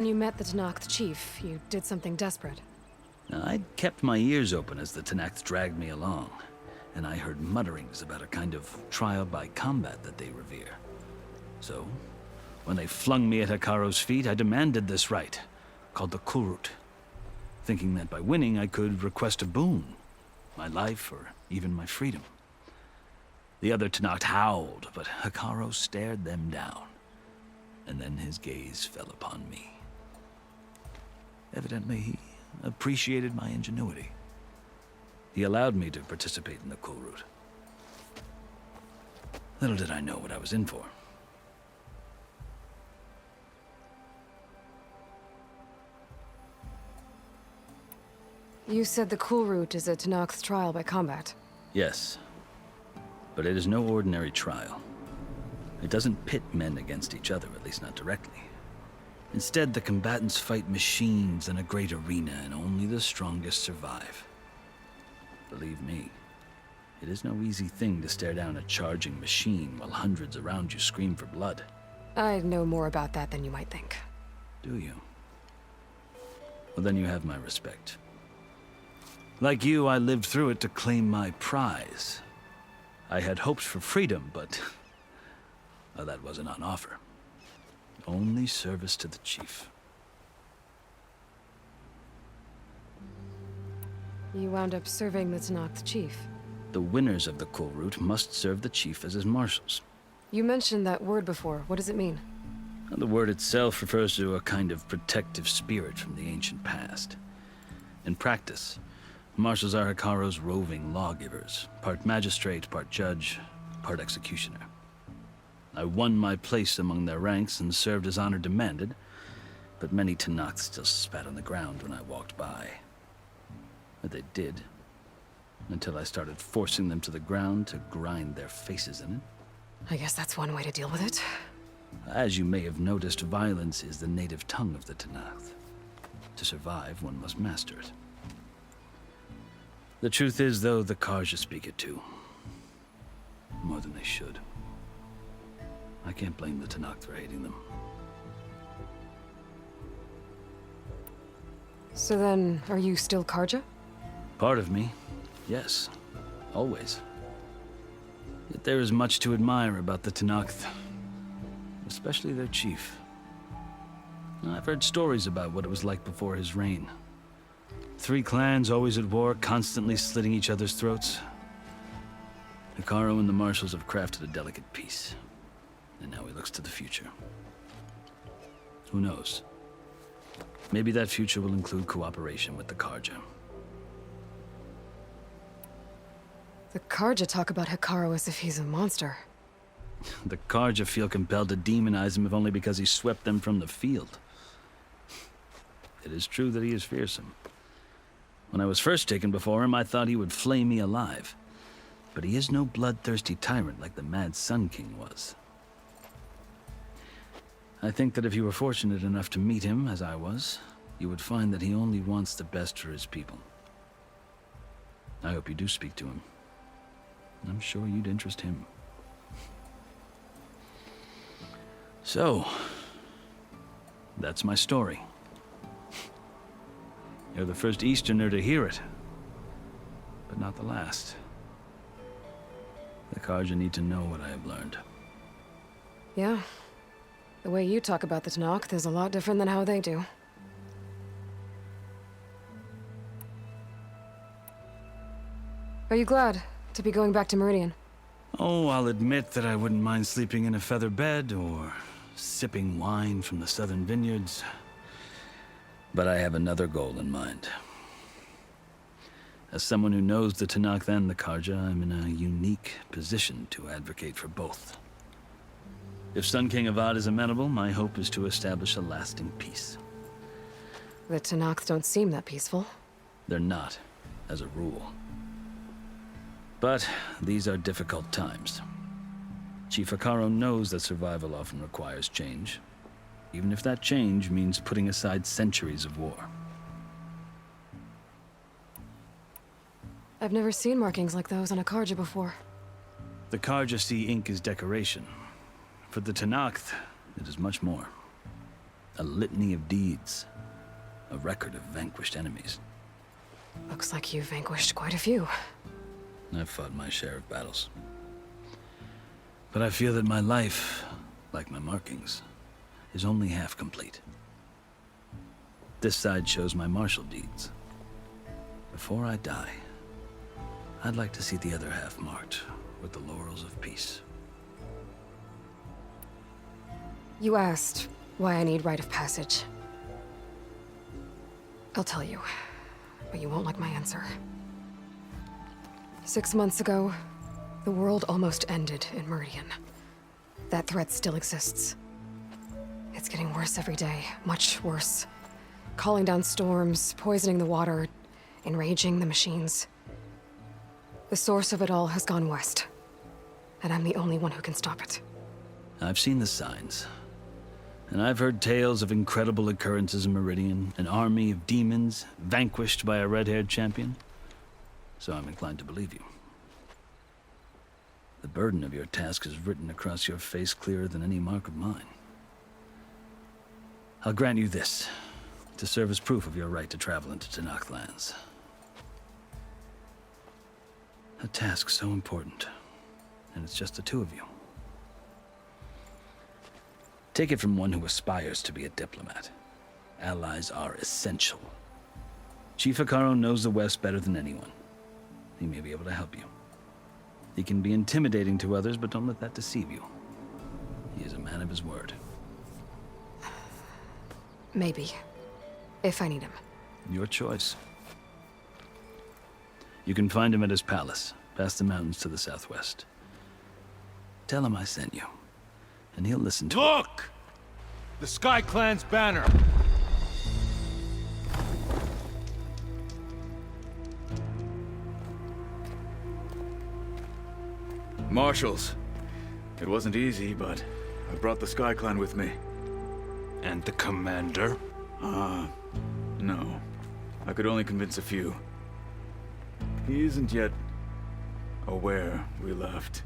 When you met the Tenakth chief, you did something desperate. Now, I'd kept my ears open as the Tenakth dragged me along, and I heard mutterings about a kind of trial by combat that they revere. So, when they flung me at Hekarro's feet, I demanded this rite, called the Kulrut, thinking that by winning I could request a boon, my life or even my freedom. The other Tenakth howled, but Hekarro stared them down, and then his gaze fell upon me. Evidently, he appreciated my ingenuity. He allowed me to participate in the Kulrut. Little did I know what I was in for. You said the Kulrut is a Tenakth's trial by combat. Yes, but it is no ordinary trial. It doesn't pit men against each other, at least not directly. Instead, the combatants fight machines in a great arena, and only the strongest survive. Believe me, it is no easy thing to stare down a charging machine while hundreds around you scream for blood. I know more about that than you might think. Do you? Well, then you have my respect. Like you, I lived through it to claim my prize. I had hoped for freedom, but well, that wasn't on offer. Only service to the chief. You wound up serving the Tenakth chief. The winners of the Kulrut must serve the chief as his marshals. You mentioned that word before. What does it mean? The word itself refers to a kind of protective spirit from the ancient past. In practice, marshals are Hekarro's roving lawgivers, part magistrate, part judge, part executioner. I won my place among their ranks and served as honor demanded, but many Tenakth still spat on the ground when I walked by. But they did, until I started forcing them to the ground to grind their faces in it. I guess that's one way to deal with it. As you may have noticed, violence is the native tongue of the Tenakth. To survive, one must master it. The truth is, though, the Carja speak it too. More than they should. I can't blame the Tenakth for hating them. So then, are you still Carja? Part of me, yes. Always. Yet there is much to admire about the Tenakth. Especially their chief. I've heard stories about what it was like before his reign. 3 clans always at war, constantly slitting each other's throats. Hekarro and the marshals have crafted a delicate peace. And now he looks to the future. Who knows? Maybe that future will include cooperation with the Carja. The Carja talk about Hekarro as if he's a monster. The Carja feel compelled to demonize him if only because he swept them from the field. It is true that he is fearsome. When I was first taken before him, I thought he would flay me alive. But he is no bloodthirsty tyrant like the Mad Sun King was. I think that if you were fortunate enough to meet him, as I was, you would find that he only wants the best for his people. I hope you do speak to him. I'm sure you'd interest him. So, that's my story. You're the first Easterner to hear it, but not the last. The Carja need to know what I have learned. Yeah. The way you talk about the Tenakth is a lot different than how they do. Are you glad to be going back to Meridian? Oh, I'll admit that I wouldn't mind sleeping in a feather bed or sipping wine from the southern vineyards. But I have another goal in mind. As someone who knows the Tenakth and the Carja, I'm in a unique position to advocate for both. If Sun King Avad is amenable, my hope is to establish a lasting peace. The Tenakth don't seem that peaceful. They're not, as a rule. But these are difficult times. Chief Hekarro knows that survival often requires change, even if that change means putting aside centuries of war. I've never seen markings like those on a Carja before. The Carja see ink as decoration. For the Tenakth, it is much more. A litany of deeds. A record of vanquished enemies. Looks like you've vanquished quite a few. I've fought my share of battles. But I feel that my life, like my markings, is only half complete. This side shows my martial deeds. Before I die, I'd like to see the other half marked with the laurels of peace. You asked why I need rite of passage. I'll tell you, but you won't like my answer. 6 months ago, the world almost ended in Meridian. That threat still exists. It's getting worse every day, much worse. Calling down storms, poisoning the water, enraging the machines. The source of it all has gone west, and I'm the only one who can stop it. I've seen the signs. And I've heard tales of incredible occurrences in Meridian, an army of demons vanquished by a red-haired champion. So I'm inclined to believe you. The burden of your task is written across your face clearer than any mark of mine. I'll grant you this, to serve as proof of your right to travel into Tenakth lands. A task so important, and it's just the two of you. Take it from one who aspires to be a diplomat. Allies are essential. Chief Hekarro knows the West better than anyone. He may be able to help you. He can be intimidating to others, but don't let that deceive you. He is a man of his word. Maybe. If I need him. Your choice. You can find him at his palace, past the mountains to the southwest. Tell him I sent you, and he'll listen to it. Look! The Sky Clan's banner. Marshals. It wasn't easy, but I brought the Sky Clan with me. And the commander? No. I could only convince a few. He isn't yet aware we left.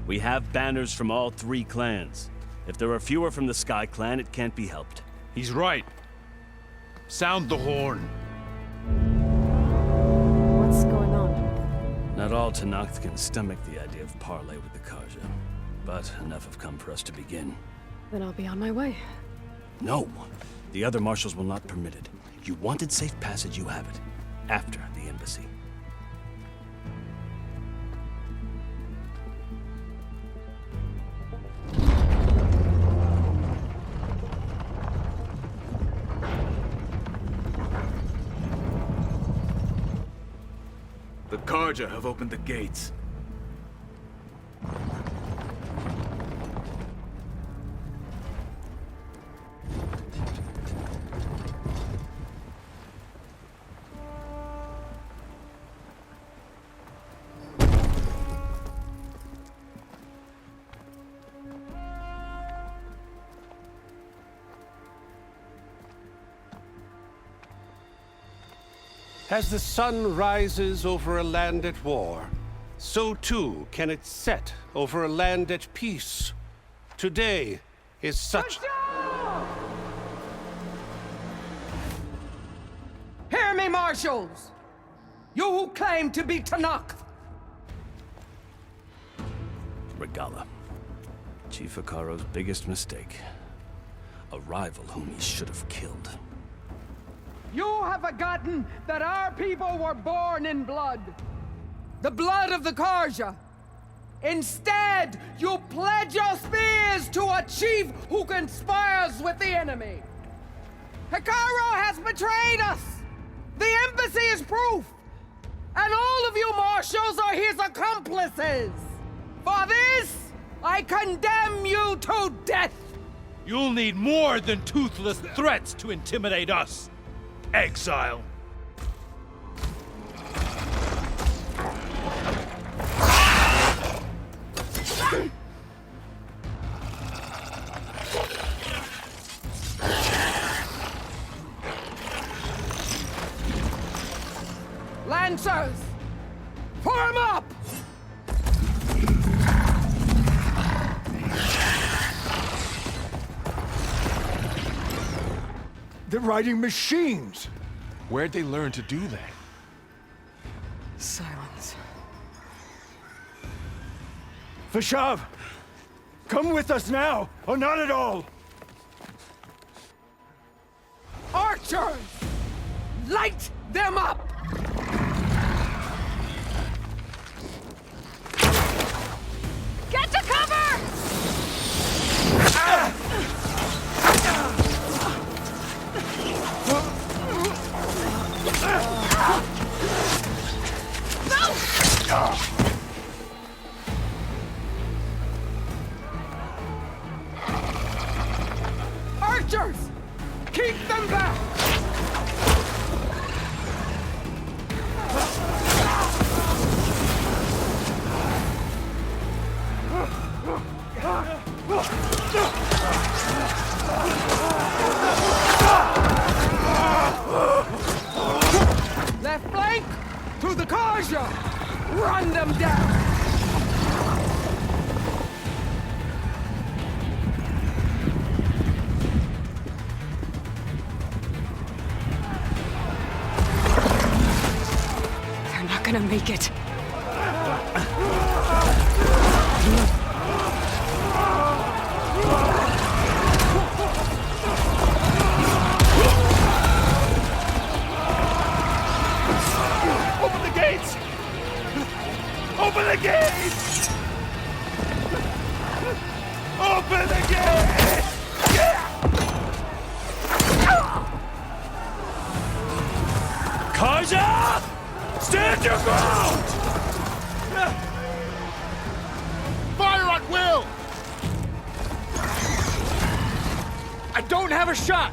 We have banners from all 3 clans. If there are fewer from the Sky Clan, it can't be helped. He's right. Sound the horn. What's going on? Not all Tenakth can stomach the idea of parley with the Carja, but enough have come for us to begin. Then I'll be on my way. No! The other marshals will not permit it. You wanted safe passage, you have it. After the embassy. The Carja have opened the gates. As the sun rises over a land at war, so too can it set over a land at peace. Today is such... Hear me, marshals! You who claim to be Tenakth! Regalla. Chief Hekarro's biggest mistake. A rival whom he should have killed. You have forgotten that our people were born in blood. The blood of the Carja. Instead, you pledge your spears to a chief who conspires with the enemy. Hekarro has betrayed us! The embassy is proof! And all of you marshals are his accomplices! For this, I condemn you to death! You'll need more than toothless threats to intimidate us. Exile. Lancers! Form up! They're riding machines! Where'd they learn to do that? Silence. Vashav! Come with us now, or not at all! Archers! Light them up! Get to cover! Archers! Keep them back! Left flank to the Karja! Run them down! They're not gonna make it. Open the gates! Open the gates! Open the gates! Karja! Stand your ground! Fire at will! I don't have a shot!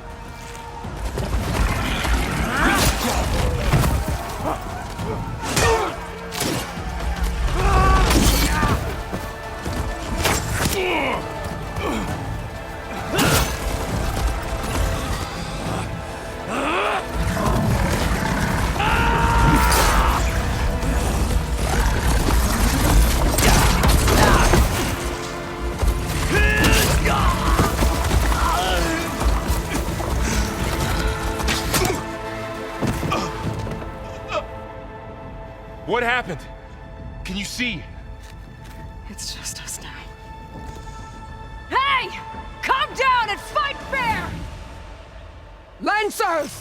What happened? Can you see? It's just us now. Hey! Calm down and fight fair! Lancers!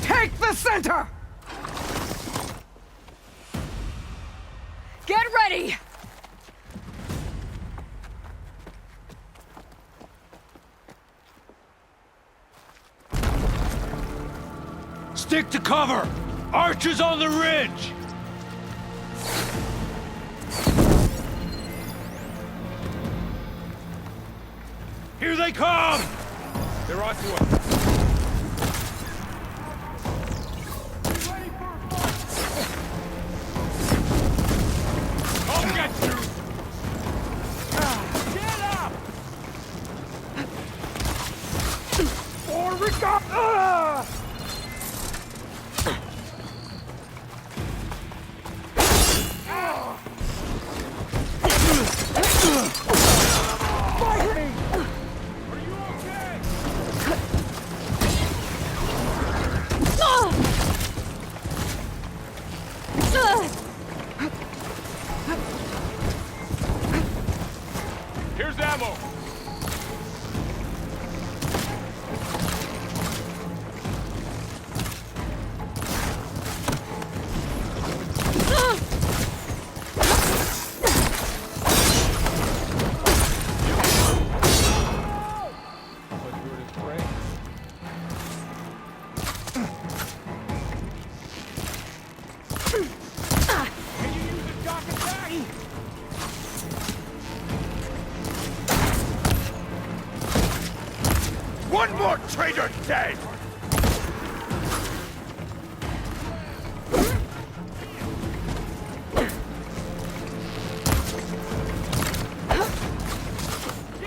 Take the center! Get ready! Stick to cover! Archers on the ridge! Here they come! They're on to us. I'll get you! Get up! Or we got... Here's ammo! One more traitor dead!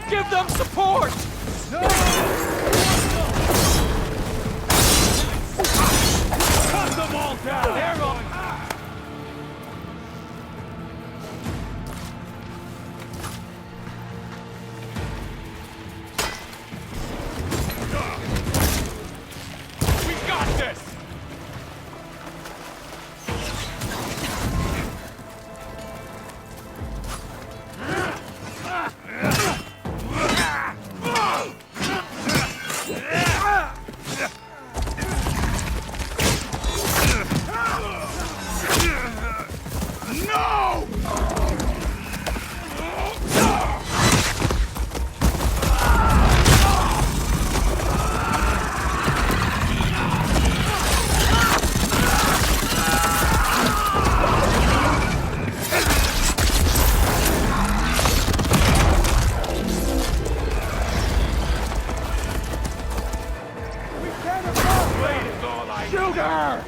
Give them support! Cut them all down! They're on! Shoot her!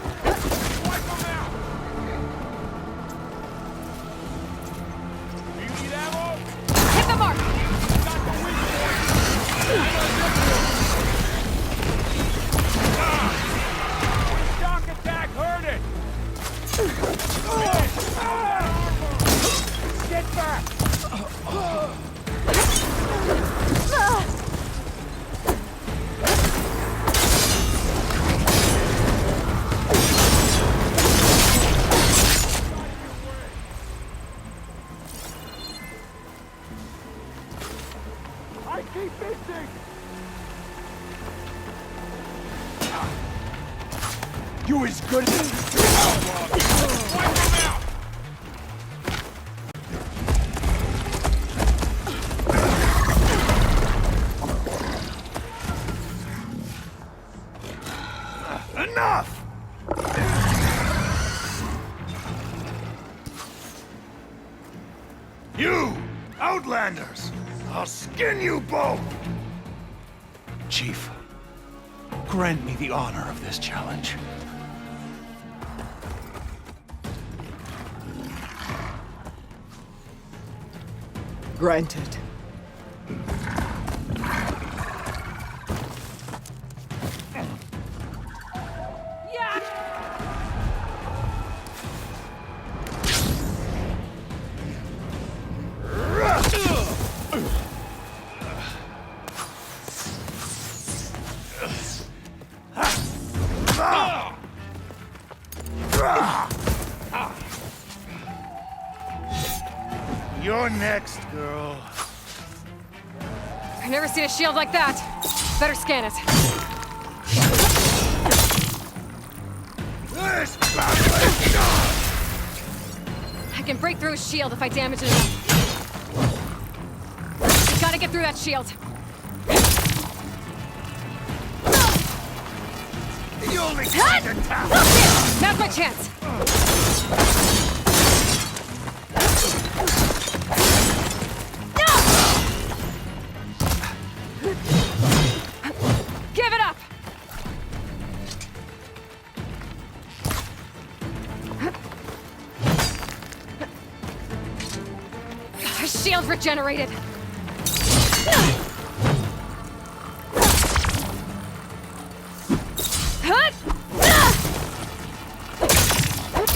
Hit the mark! Shock attack, heard it! Get back! I keep missing! You as good as... Wipe him out! Enough! You! Outlanders! I'll skin you both! Chief, grant me the honor of this challenge. Granted. You're next, girl. I've never seen a shield like that. Better scan it. This battle is done! I can break through his shield if I damage it enough. I gotta get through that shield. The only kind of town! Now's my chance. Give it up! His shield regenerated.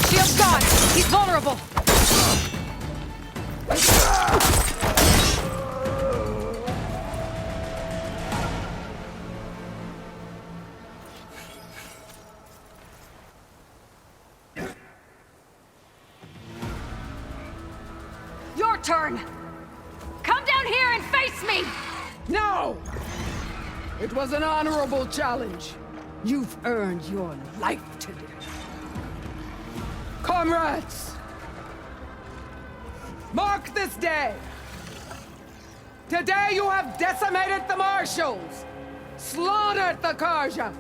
Shield's gone. He's vulnerable. Your turn. Come down here and face me. No! It was an honorable challenge. You've earned your life today. Comrades! Mark this day! Today you have decimated the Marshals! Slaughtered the Karja!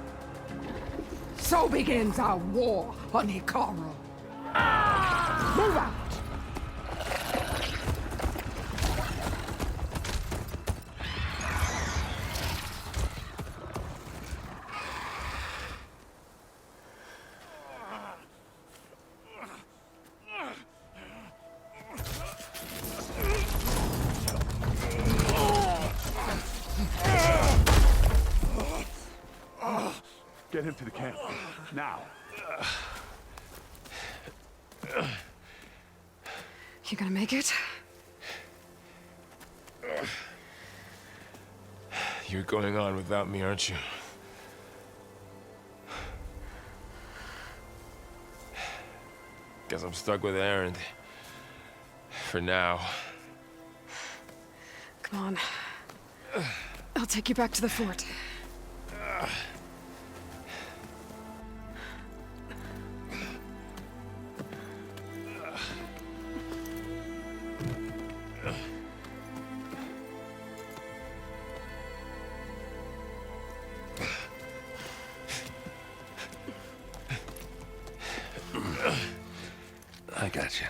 So begins our war on Hikaru. Move out! Get him to the camp. Now. You gonna make it? You're going on without me, aren't you? Guess I'm stuck with Erend. For now. Come on. I'll take you back to the fort. I got you.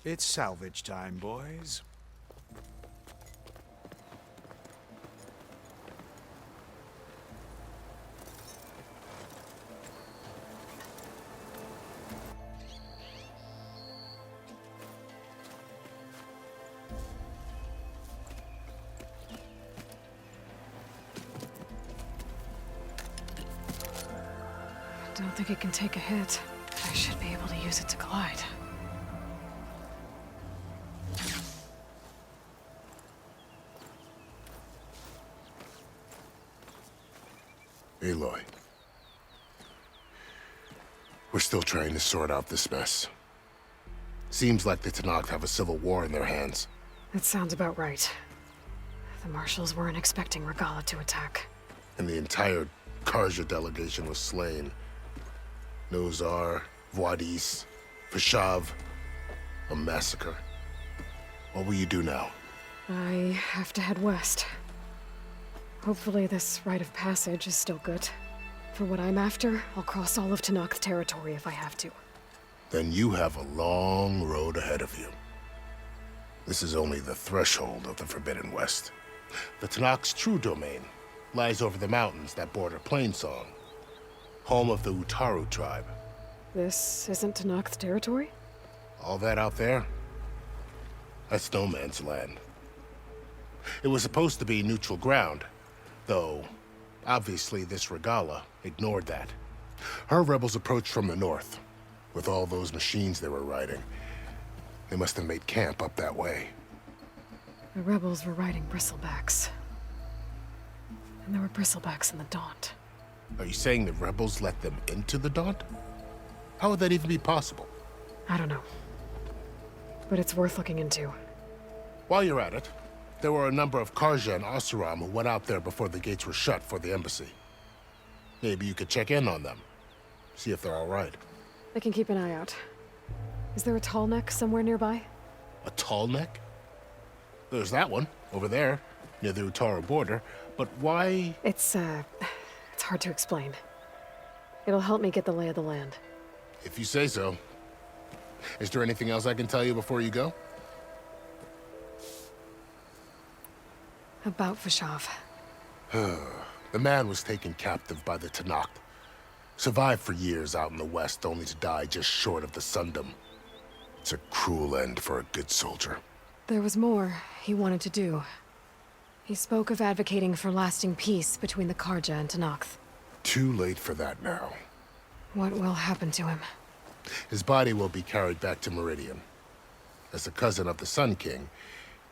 It's salvage time, boys. Don't think it can take a hit. I should be able to use it to glide. Aloy. We're still trying to sort out this mess. Seems like the Tenakth have a civil war in their hands. That sounds about right. The Marshals weren't expecting Regalla to attack. And the entire Karja delegation was slain. Nozar, Vuadis, Fashav. A massacre. What will you do now? I have to head west. Hopefully this rite of passage is still good. For what I'm after, I'll cross all of Tenakth territory if I have to. Then you have a long road ahead of you. This is only the threshold of the Forbidden West. The Tenakth's true domain lies over the mountains that border Plainsong, home of the Utaru tribe. This isn't Tenakth territory? All that out there? That's no man's land. It was supposed to be neutral ground, though obviously this Regalla ignored that. Her rebels approached from the north, with all those machines they were riding. They must have made camp up that way. The rebels were riding bristlebacks. And there were bristlebacks in the Daunt. Are you saying the rebels let them into the Daunt? How would that even be possible? I don't know. But it's worth looking into. While you're at it, there were a number of Karja and Oseram who went out there before the gates were shut for the embassy. Maybe you could check in on them. See if they're all right. I can keep an eye out. Is there a tall neck somewhere nearby? A tall neck? There's that one, over there, near the Utaru border. But why? It's hard to explain. It'll help me get the lay of the land. If you say so. Is there anything else I can tell you before you go? About Fashav. The man was taken captive by the Tenakth. Survived for years out in the west, only to die just short of the Sundom. It's a cruel end for a good soldier. There was more he wanted to do. He spoke of advocating for lasting peace between the Karja and Tenakth. Too late for that now. What will happen to him? His body will be carried back to Meridian. As a cousin of the Sun King,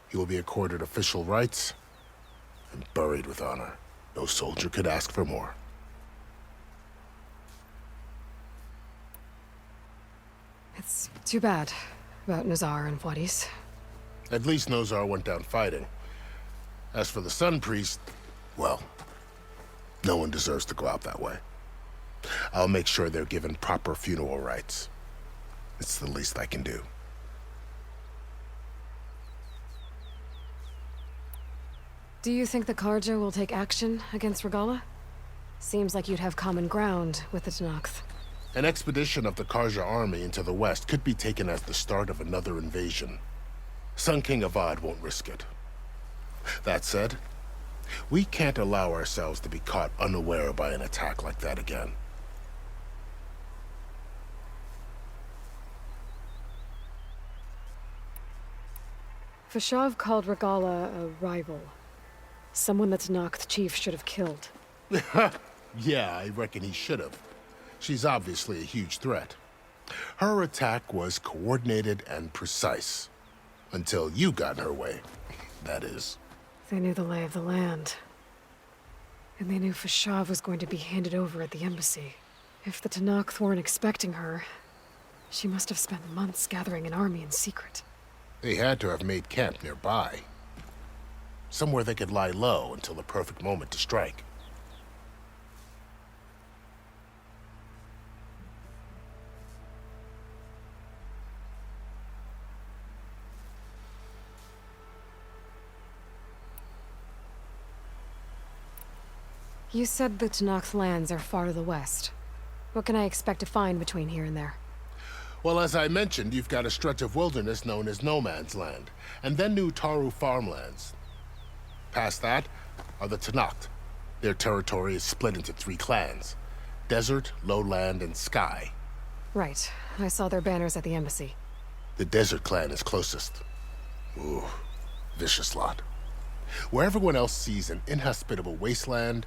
he will be accorded official rights and buried with honor. No soldier could ask for more. It's too bad about Nazar and Vuadis. At least Nozar went down fighting. As for the Sun Priest, well, no one deserves to go out that way. I'll make sure they're given proper funeral rites. It's the least I can do. Do you think the Karja will take action against Regalla? Seems like you'd have common ground with the Tenakth. An expedition of the Karja army into the west could be taken as the start of another invasion. Sun King Avad won't risk it. That said, we can't allow ourselves to be caught unaware by an attack like that again. Fashav called Regalla a rival. Someone the Tenakth chief should have killed. Yeah, I reckon he should have. She's obviously a huge threat. Her attack was coordinated and precise. Until you got in her way, that is. They knew the lay of the land. And they knew Fashav was going to be handed over at the embassy. If the Tenakth weren't expecting her, she must have spent months gathering an army in secret. They had to have made camp nearby. Somewhere they could lie low until the perfect moment to strike. You said the Tenakth lands are far to the west. What can I expect to find between here and there? Well, as I mentioned, you've got a stretch of wilderness known as No Man's Land, and then New Taru farmlands. Past that are the Tenakth. Their territory is split into 3 clans: Desert, Lowland, and Sky. Right. I saw their banners at the embassy. The Desert clan is closest. Ooh, vicious lot. Where everyone else sees an inhospitable wasteland,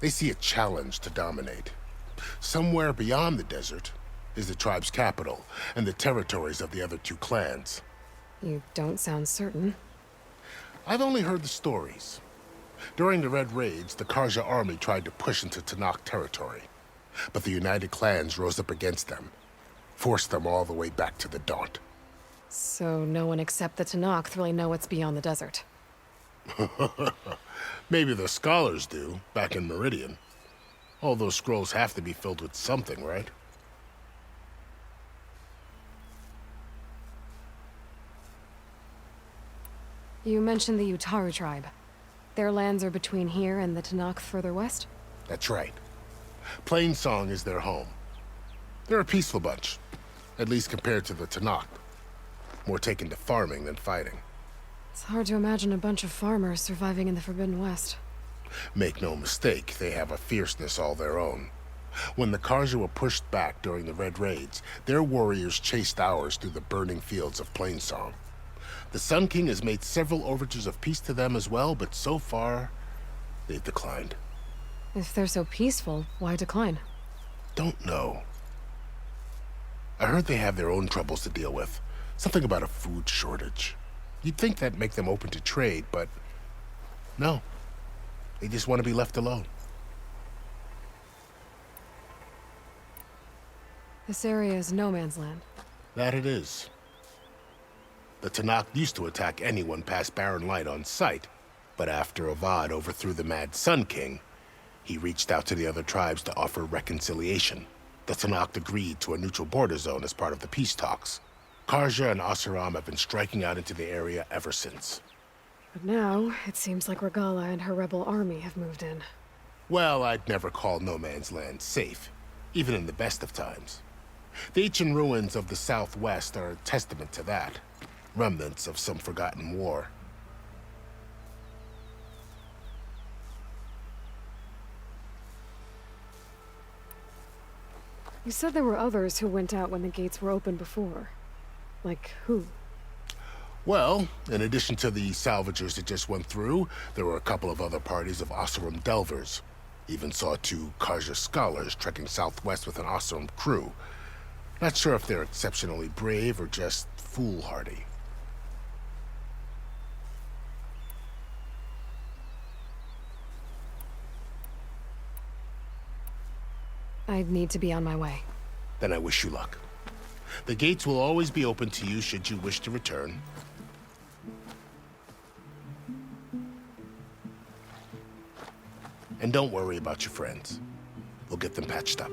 they see a challenge to dominate. Somewhere beyond the desert is the tribe's capital and the territories of the other 2 clans. You don't sound certain. I've only heard the stories. During the Red Raids, the Karja army tried to push into Tenakth territory, but the United Clans rose up against them, forced them all the way back to the Daunt. So no one except the Tenakth really know what's beyond the desert. Maybe the scholars do, back in Meridian. All those scrolls have to be filled with something, right? You mentioned the Utaru tribe. Their lands are between here and the Tenakth further west? That's right. Plainsong is their home. They're a peaceful bunch, at least compared to the Tenakth. More taken to farming than fighting. It's hard to imagine a bunch of farmers surviving in the Forbidden West. Make no mistake, they have a fierceness all their own. When the Karja were pushed back during the Red Raids, their warriors chased ours through the burning fields of Plainsong. The Sun King has made several overtures of peace to them as well, but so far, they've declined. If they're so peaceful, why decline? Don't know. I heard they have their own troubles to deal with. Something about a food shortage. You'd think that'd make them open to trade, but no. They just want to be left alone. This area is no man's land. That it is. The Tenakth used to attack anyone past Barren Light on sight, but after Avad overthrew the Mad Sun King, he reached out to the other tribes to offer reconciliation. The Tenakth agreed to a neutral border zone as part of the peace talks. Karja and Oseram have been striking out into the area ever since. But now, it seems like Regala and her rebel army have moved in. Well, I'd never call No Man's Land safe, even in the best of times. The ancient ruins of the Southwest are a testament to that. Remnants of some forgotten war. You said there were others who went out when the gates were open before. Like who? Well, in addition to the salvagers that just went through, there were a couple of other parties of Oseram Delvers. Even saw 2 Karja scholars trekking southwest with an Oseram crew. Not sure if they're exceptionally brave or just foolhardy. I need to be on my way. Then I wish you luck. The gates will always be open to you should you wish to return. And don't worry about your friends. We'll get them patched up.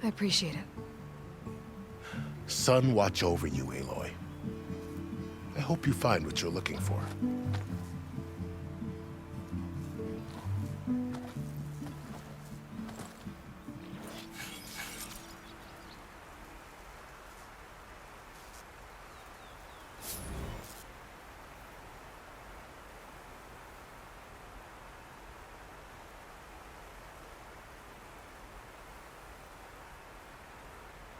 I appreciate it. Sun watch over you, Aloy. I hope you find what you're looking for.